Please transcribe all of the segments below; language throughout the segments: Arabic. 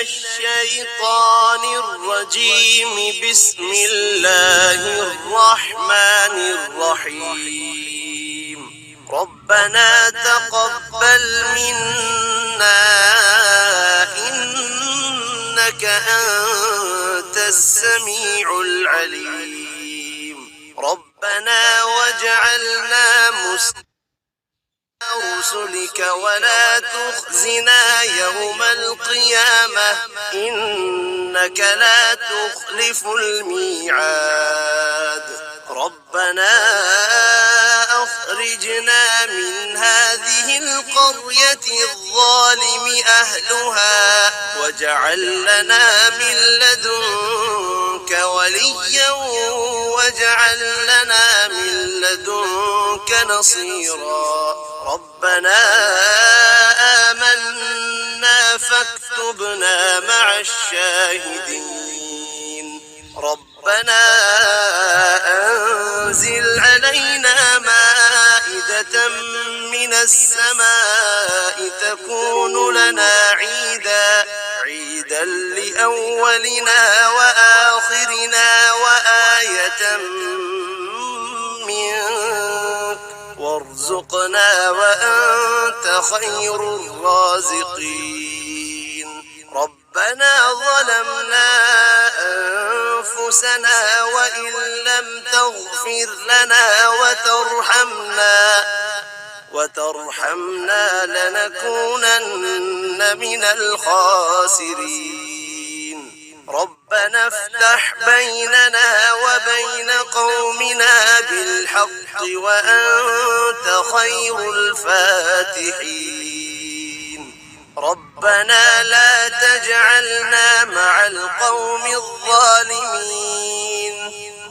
الشيطان الرجيم. بسم الله الرحمن الرحيم. ربنا تقبل منا إنك أنت السميع العليم. ربنا واجعلنا مسلمين رسلك ولا تخزنا يوم القيامة إنك لا تخلف الميعاد. ربنا أخرجنا من هذه القرية الظالم أهلها واجعل لنا من لدنك وليا واجعل لنا من لدنك نصيرا. ربنا آمنا فاكتبنا مع الشاهدين. ربنا أنزل علينا مائدة من السماء تكون لنا عيدا لأولنا وآخرنا وآية منك وارزقنا وأنت خير الرازقين. ربنا ظلمنا أنفسنا وإن لم تغفر لنا وترحمنا لنكونن من الخاسرين. ربنا افتح بيننا وبين قومنا بالحق وأنت خير الفاتحين. ربنا لا تجعلنا مع القوم الظالمين.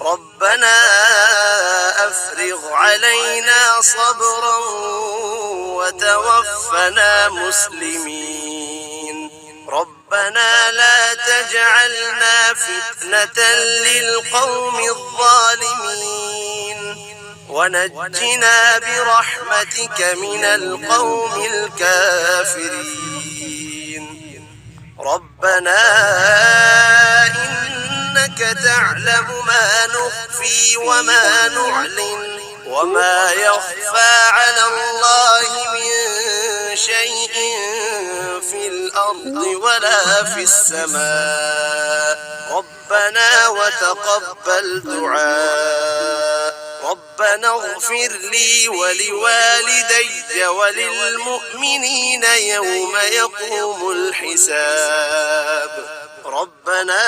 ربنا أفرغ علينا صبرا وتوفنا مسلمين. ربنا لا تجعلنا فتنة للقوم الظالمين ونجنا برحمتك من القوم الكافرين. ربنا إنك تعلم ما نخفي وما نعلن وما يخفى على الله من شيء في الأرض ولا في السماء. ربنا وتقبل دعاء. ربنا اغفر لي ولوالدي وللمؤمنين يوم يقوم الحساب. ربنا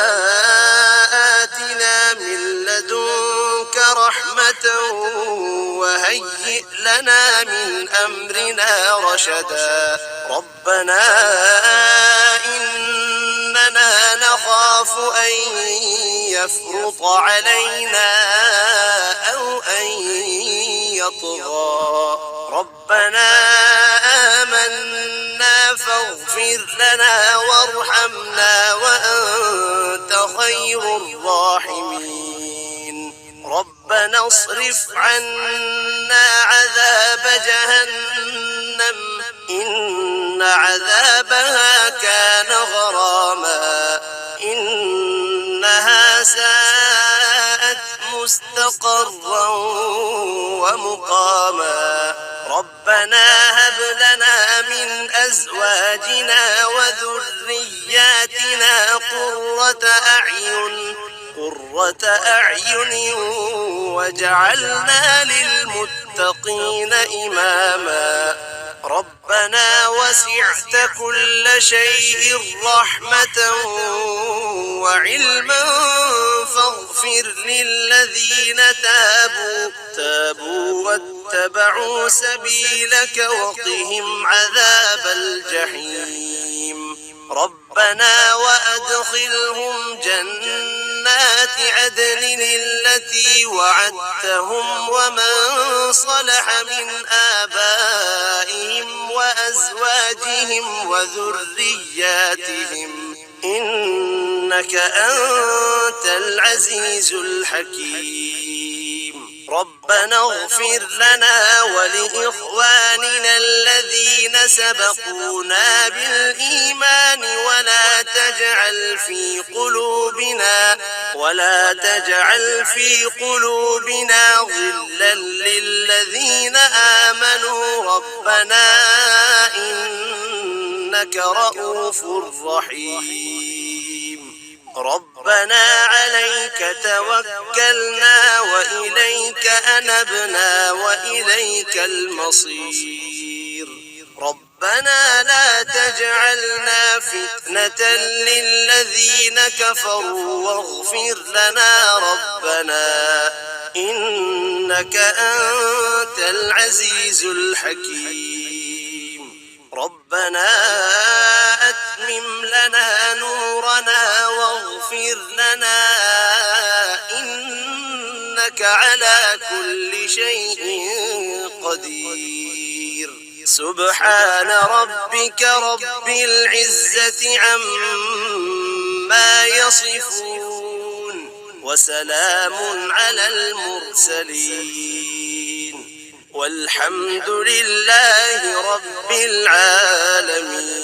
آتنا من لدنك رحمة وهيئ لنا من أمرنا رشدا. ربنا إننا نخاف أن يفرط علينا أو أن يطغى. ربنا آمنا فاغفر لنا وارحمنا وأنت خير الراحمين. ربنا اصرف عنا عذاب جهنم إن عذابها كان غراما إنها ساءت مستقرا ومقاما. ربنا هب لنا من أزواجنا وذرياتنا قرة أعين واجعلنا للمتقين إماما. ربنا وسعت كل شيء رحمة وعلما فاغفر للذين تابوا واتبعوا سبيلك وقهم عذاب الجحيم. ربنا وأدخلهم جنات عدن التي وعدتهم ومن صلح من آبائهم وأزواجهم وذرياتهم إنك أنت العزيز الحكيم. ربنا اغفر لنا ولإخواننا الذين سبقونا بالإيمان ولا تجعل في قلوبنا غلا للذين آمنوا ربنا إنك رؤوف رحيم. ربنا عليك توكلنا وإليك أنبنا وإليك المصير. ربنا لا تجعلنا فتنة للذين كفروا واغفر لنا ربنا إنك أنت العزيز الحكيم. ربنا أتمم لنا نورنا واغفر لنا إنك على كل شيء قدير. سبحان ربك رب العزة عما يصفون وسلام على المرسلين والحمد لله رب العالمين.